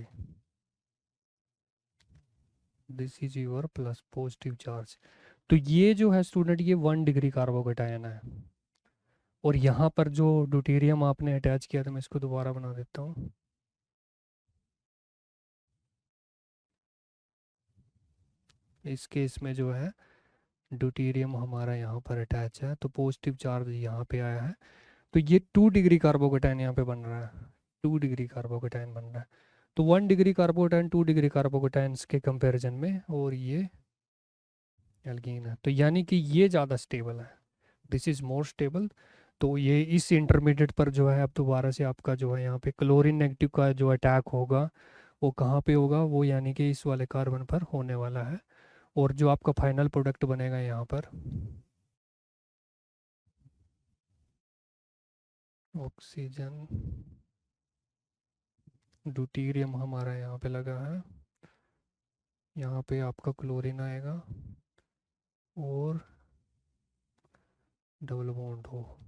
this is your plus positive charge. तो ये जो है स्टूडेंट ये 1 डिग्री कार्बोकेटायन है, और यहाँ पर जो ड्यूटेरियम आपने अटैच किया था, मैं इसको दोबारा बना देता हूँ। इस केस में जो है ड्यूटेरियम हमारा यहाँ पर अटैच है, तो पॉजिटिव चार्ज यहाँ पे आया है, तो ये 2 डिग्री कार्बोकेटायन यहाँ पे बन रहा है, 2 डिग्री कार्बोकेटायन बन रहा है। तो 1 डिग्री कार्बोकेटायन 2 डिग्री कार्बोकेटायन के कंपैरिजन में, और ये एल्कीन है, तो यानी कि ये ज़्यादा स्टेबल है, दिस इज़ मोर स्टेबल। तो ये इस इंटरमीडिएट पर जो है अब दोबारा से आपका जो है यहाँ पे क्लोरीन नेगेटिव का जो अटैक होगा वो कहाँ पे होगा, वो यानी कि इस वाले कार्बन पर होने वाला है। और जो आपका फाइनल प्रोडक्ट बनेगा यहाँ पर, ऑक्सीजन, ड्यूटीरियम हमारा यहाँ पे लगा है, यहाँ पे आपका क्लोरीन आएगा और डबल बॉन्ड हो।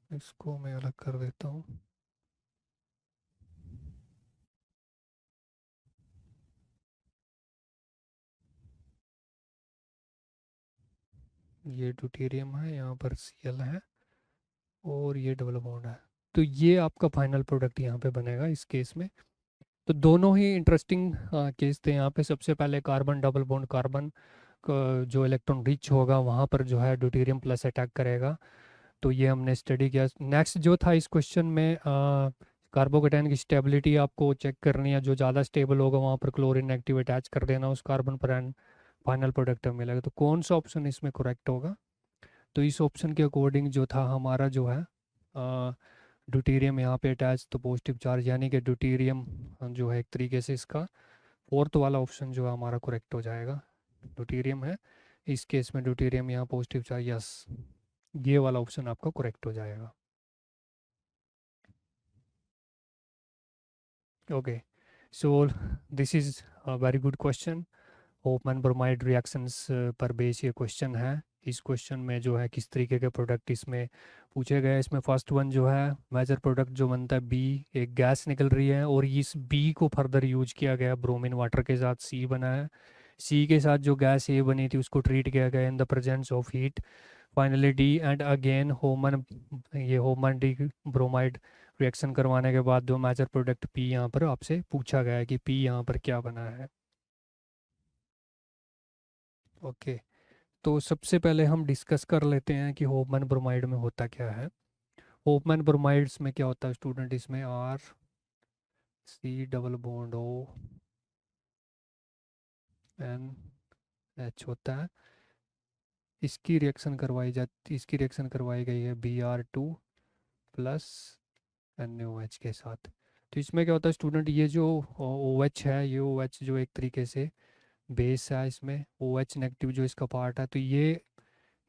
इसको मैं अलग कर देता हूँ। ये ड्यूटेरियम है, यहाँ पर Cl है और ये डबल बॉन्ड है। तो ये आपका फाइनल प्रोडक्ट यहाँ पे बनेगा इस केस में। तो दोनों ही इंटरेस्टिंग केस थे यहाँ पे। सबसे पहले कार्बन डबल बॉन्ड, कार्बन जो इलेक्ट्रॉन रिच होगा वहाँ पर जो है ड्यूटेरियम प्लस अटैक करेगा, तो ये हमने स्टडी किया। नेक्स्ट जो था इस क्वेश्चन में, कार्बोकेटाइन की स्टेबिलिटी आपको चेक करनी है। जो ज़्यादा स्टेबल होगा वहाँ पर क्लोरीन नेगेटिव अटैच कर देना उस कार्बन पर एंड फाइनल प्रोडक्ट में मिलेगा। तो कौन सा ऑप्शन इसमें करेक्ट होगा? तो इस ऑप्शन के अकॉर्डिंग जो था हमारा जो है ड्यूटेरियम यहाँ पे अटैच, तो पॉजिटिव चार्ज, यानी कि ड्यूटेरियम जो है एक तरीके से इसका फोर्थ वाला ऑप्शन जो है हमारा करेक्ट हो जाएगा। ड्यूटेरियम है इस केस में, ड्यूटेरियम यहाँ पॉजिटिव चार्ज, यस, ये वाला ऑप्शन आपका करेक्ट हो जाएगा। Okay, so this is a very good question. Hopman bromide reactions पर बेस ये क्वेश्चन है। इस क्वेश्चन में जो है किस तरीके के प्रोडक्ट इसमें पूछे गए। इसमें फर्स्ट वन जो है मेजर प्रोडक्ट जो बनता है बी, एक गैस निकल रही है और इस बी को फर्दर यूज किया गया ब्रोमीन वाटर के साथ, सी बना है। सी के साथ जो गैस ए बनी थी उसको ट्रीट किया गया in the presence of heat. Finally D and again human, ये होमन डी ब्रोमाइड रिएक्शन करवाने के बाद जो मेजर प्रोडक्ट पी यहाँ पर आपसे पूछा गया है कि पी यहाँ पर क्या बना है। ओके, तो सबसे पहले हम डिस्कस कर लेते हैं कि होपमैन ब्रोमाइड में होता क्या है। होपमैन ब्रोमाइड्स में क्या होता है स्टूडेंट, इसमें R C double bond O N H होता है। इसकी रिएक्शन करवाई गई है Br2 प्लस NaOH के साथ। तो इसमें क्या होता है स्टूडेंट, ये जो OH है, ये OH जो एक तरीके से बेस है, इसमें OH नेगेटिव जो इसका पार्ट है, तो ये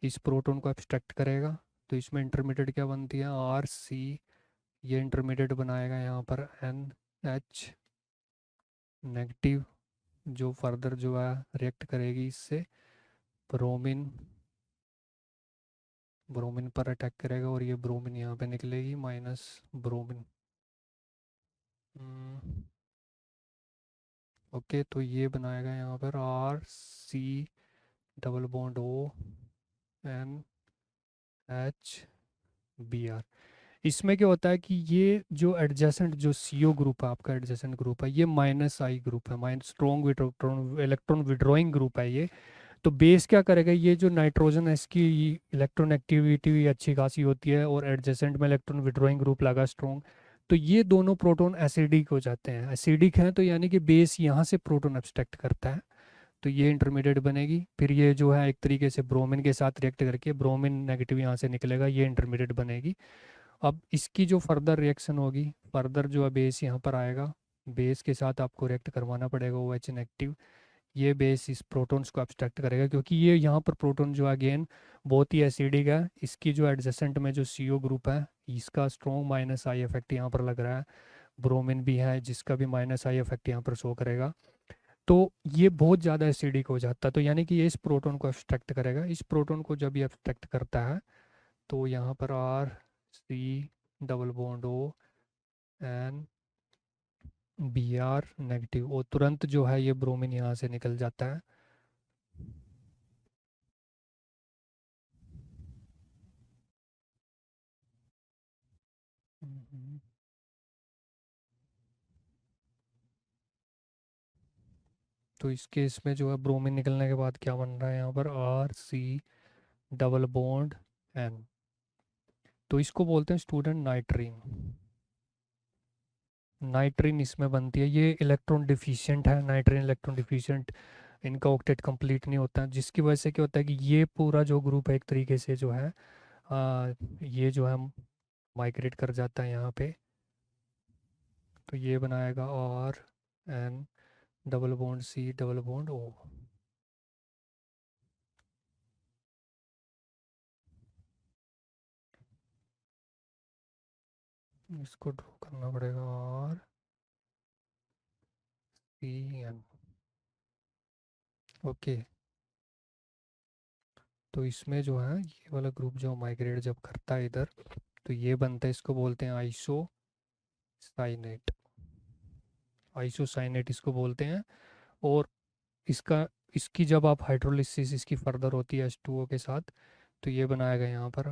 इस प्रोटॉन को एब्स्ट्रैक्ट करेगा। तो इसमें इंटरमीडिएट क्या बनती है, RC, ये इंटरमीडिएट बनाएगा यहाँ पर NH नेगेटिव, जो फर्दर जो है रिएक्ट करेगी इससे ब्रोमीन, ब्रोमीन पर अटैक करेगा और ये ब्रोमीन यहाँ पे निकलेगी माइनस ब्रोमीन। ओके, तो ये बनाएगा यहाँ पर RC डबल बॉन्ड ONH इसमें क्या होता है कि ये जो एडजेसेंट जो CO ग्रुप है, आपका एडजेसेंट ग्रुप है, ये -I ग्रुप है, minus strong electron withdrawing group है ये। तो बेस क्या करेगा, ये जो नाइट्रोजन है इसकी इलेक्ट्रॉन एक्टिविटी भी अच्छी खासी होती है और एडजेसेंट में इलेक्ट्रॉन विड्रॉइंग ग्रुप लगा स्ट्रॉन्ग, तो ये दोनों प्रोटॉन एसिडिक हो जाते हैं। एसिडिक हैं तो यानी कि बेस यहाँ से प्रोटॉन एब्स्ट्रैक्ट करता है, तो ये इंटरमीडिएट बनेगी। फिर ये जो है एक तरीके से ब्रोमीन के साथ रिएक्ट करके ब्रोमीन नेगेटिव यहाँ से निकलेगा, ये इंटरमीडिएट बनेगी। अब इसकी जो फर्दर रिएक्शन होगी, फर्दर जो है बेस यहाँ पर आएगा, बेस के साथ आपको रिएक्ट करवाना पड़ेगा OH नेगेटिव। ये बेस इस प्रोटॉन्स को एब्स्ट्रैक्ट करेगा क्योंकि ये यहाँ पर प्रोटॉन जो अगेन बहुत ही एसिडिक है। इसकी जो एडजेसेंट में जो CO ग्रुप है इसका स्ट्रॉन्ग -I इफेक्ट यहाँ पर लग रहा है। ब्रोमीन भी है जिसका भी -I इफेक्ट यहाँ पर शो करेगा। तो ये बहुत ज़्यादा एसिडिक हो जाता है, तो यानी कि ये इस प्रोटॉन को एब्स्ट्रैक्ट करेगा। इस प्रोटॉन को जब ये एब्स्ट्रैक्ट करता है तो यहाँ पर RC double bond ON Br negative, और तुरंत जो है ये ब्रोमीन यहाँ से निकल जाता है। हम्म, तो इस केस में जो है ब्रोमीन निकलने के बाद क्या बन रहा है यहाँ पर, RC डबल बॉन्ड N, तो इसको बोलते हैं स्टूडेंट नाइट्रीन। नाइट्रीन इसमें बनती है, ये इलेक्ट्रॉन डिफिशिएंट है, नाइट्रीन इलेक्ट्रॉन डिफिशिएंट, इनका ऑक्टेट कंप्लीट नहीं होता, जिसकी वजह से क्या होता है कि ये पूरा जो ग्रुप है एक तरीके से जो है ये जो है माइग्रेट कर जाता है यहाँ पे। तो ये बनाएगा RN double bond C double bond O। इसको ड्रॉ करना पड़ेगा आर सी एन। ओके, तो इसमें जो है ये वाला ग्रुप जो माइग्रेट जब करता है इधर, तो ये बनता है, इसको बोलते हैं आइसोसाइनेट। आइसोसाइनेट इसको बोलते हैं। और इसका इसकी जब आप हाइड्रोलिसिस इसकी फर्दर होती है H2O के साथ, तो ये बनाएगा यहाँ पर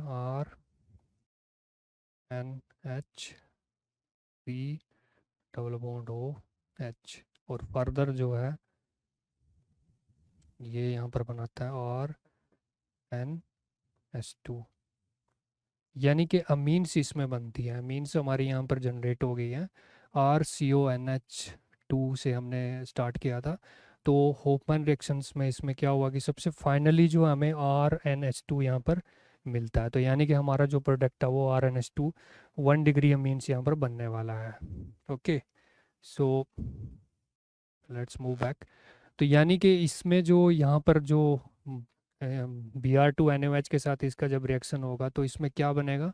RNH3 डबल बॉन्ड OH। और फर्दर जो है ये यहाँ पर बनाता है RNH2। यानी कि अमीन्स इसमें बनती है, अमीन्स हमारी यहाँ पर जनरेट हो गई है। RCONH2 से हमने स्टार्ट किया था। तो होपमैन रिएक्शंस में इसमें क्या हुआ कि सबसे फाइनली जो हमें RNH2 यहाँ पर मिलता है, तो यानी कि हमारा जो प्रोडक्ट है वो RNH2 1 डिग्री अमीन्स यहाँ पर बनने वाला है। Okay, so let's move back. तो यानी कि इसमें जो यहाँ पर जो Br2NaOH के साथ इसका जब रिएक्शन होगा तो इसमें क्या बनेगा,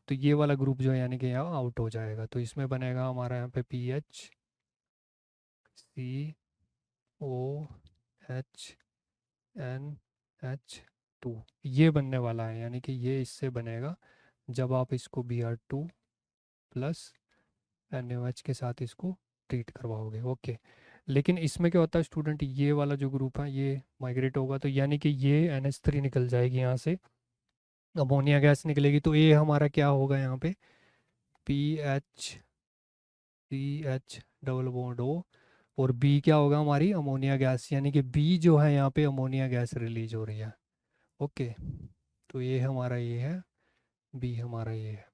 तो ये वाला ग्रुप जो है यानी कि यहाँ आउट हो जाएगा। तो इसमें बनेगा हमारा यहाँ पे PHCOHNH2, ये बनने वाला है। यानी कि ये इससे बनेगा जब आप इसको Br2 + NaOH के साथ इसको ट्रीट करवाओगे। ओके, लेकिन इसमें क्या होता है स्टूडेंट, ये वाला जो ग्रुप है ये माइग्रेट होगा, तो यानी कि ये NH3 निकल जाएगी यहाँ से, अमोनिया गैस निकलेगी। तो ए हमारा क्या होगा यहाँ पे, PHCH डबल बॉन्ड O। और बी क्या होगा हमारी अमोनिया गैस, यानी कि बी जो है यहाँ पे अमोनिया गैस रिलीज हो रही है। ओके, तो ये हमारा ये है, बी हमारा ये है।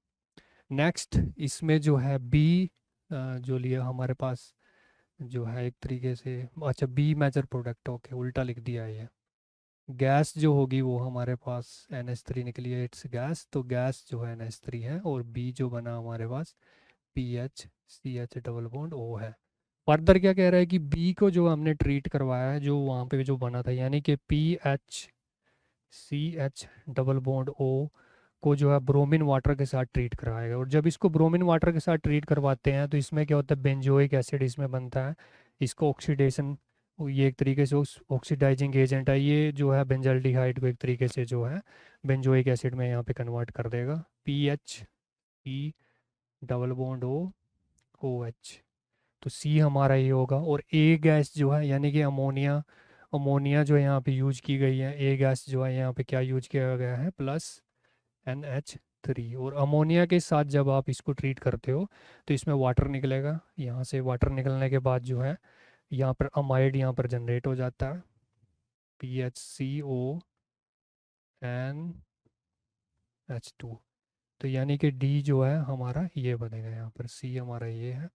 नेक्स्ट इसमें जो है बी जो लिया हमारे पास जो है एक तरीके से, अच्छा बी मेजर प्रोडक्ट, ओके उल्टा लिख दिया है ये। गैस जो होगी वो हमारे पास NH3 निकली है, इट्स गैस, तो गैस जो है NH3 है। और बी जो बना हमारे पास PHCH डबल बॉन्ड O है। फर्दर क्या कह रहा है कि बी को जो हमने ट्रीट करवाया है जो वहाँ पे जो बना था, यानी कि PHCH डबल बॉन्ड O को जो है ब्रोमीन वाटर के साथ ट्रीट कराएगा। और जब इसको ब्रोमीन वाटर के साथ ट्रीट करवाते हैं तो इसमें क्या होता है, बेंजोइक एसिड इसमें बनता है। इसको ऑक्सीडेशन, ये एक तरीके से ऑक्सीडाइजिंग एजेंट है, ये जो है बेंजल्डिहाइड को एक तरीके से जो है बेंजोइक एसिड में यहाँ पे कन्वर्ट कर देगा। PHE डबल बॉन्ड OH, तो सी हमारा ये होगा। और ए गैस जो है यानी कि अमोनिया, अमोनिया जो यहाँ पे यूज की गई है, ए गैस जो है यहाँ पे क्या यूज किया गया है, +NH3। और अमोनिया के साथ जब आप इसको ट्रीट करते हो तो इसमें वाटर निकलेगा, यहाँ से वाटर निकलने के बाद जो है यहाँ पर अमाइड यहाँ पर जनरेट हो जाता है, PHCONH2। तो यानी कि डी जो है हमारा ये बनेगा, यहाँ पर सी हमारा ये है।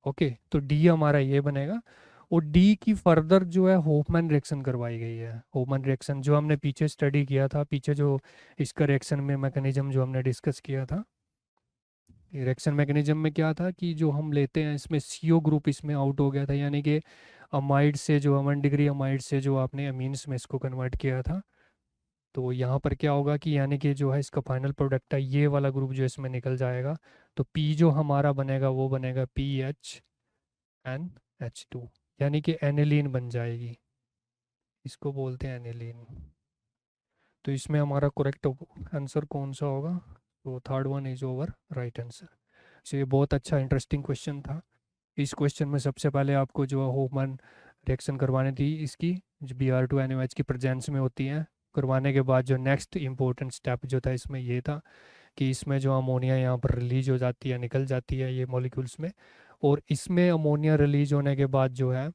ओके, तो डी हमारा ये बनेगा। और डी की फर्दर जो है होफमैन रिएक्शन करवाई गई है। होफमैन रिएक्शन जो हमने पीछे स्टडी किया था, पीछे जो इसका रिएक्शन में मैकेनिज्म जो हमने डिस्कस किया था, रिएक्शन मैकेनिज्म में क्या था कि जो हम लेते हैं इसमें CO ग्रुप इसमें आउट हो गया था, यानी कि अमाइड से जो 1 डिग्री अमाइड से जो आपने अमीन्स में इसको कन्वर्ट किया था। तो यहाँ पर क्या होगा कि यानी कि जो है इसका फाइनल प्रोडक्ट है ये वाला ग्रुप जो इसमें निकल जाएगा। तो पी जो हमारा बनेगा वो बनेगा PHNH2, यानी कि एनिलीन बन जाएगी, इसको बोलते हैं एनिलीन। तो इसमें हमारा करेक्ट आंसर कौन सा होगा, तो third one is over right answer. So ये बहुत अच्छा इंटरेस्टिंग क्वेश्चन था। इस क्वेश्चन में सबसे पहले आपको जो है होफमैन रिएक्शन करवानी थी, इसकी जो Br2NaOH की प्रेजेंस में होती है। करवाने के बाद जो नेक्स्ट इम्पोर्टेंट स्टेप जो था इसमें ये था कि इसमें जो अमोनिया यहाँ पर रिलीज हो जाती है, निकल जाती है ये मॉलिक्यूल्स में। और इसमें अमोनिया रिलीज होने के बाद जो है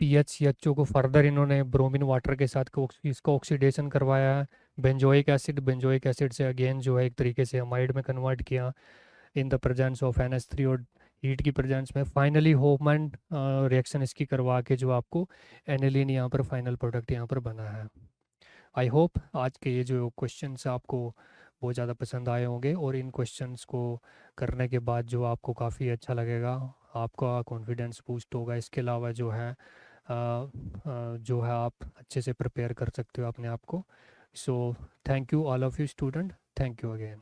PHCHO को फर्दर इन्होंने ब्रोमीन वाटर के साथ इसको ऑक्सीडेशन करवाया है। बेंजोइक एसिड, बेंजोइक एसिड से अगेन जो है एक तरीके से अमाइड में कन्वर्ट किया in the presence of NH3। और हीट की प्रेजेंस में फाइनली होफमैन रिएक्शन इसकी करवा के जो आपको एनिलीन यहाँ पर फाइनल प्रोडक्ट यहाँ पर बना है। आई होप आज के ये जो क्वेश्चंस आपको बहुत ज़्यादा पसंद आए होंगे, और इन क्वेश्चंस को करने के बाद जो आपको काफ़ी अच्छा लगेगा, आपका कॉन्फिडेंस बूस्ट होगा। इसके अलावा जो है जो है आप अच्छे से प्रिपेयर कर सकते हो अपने आप को। So thank you all of you student, thank you again.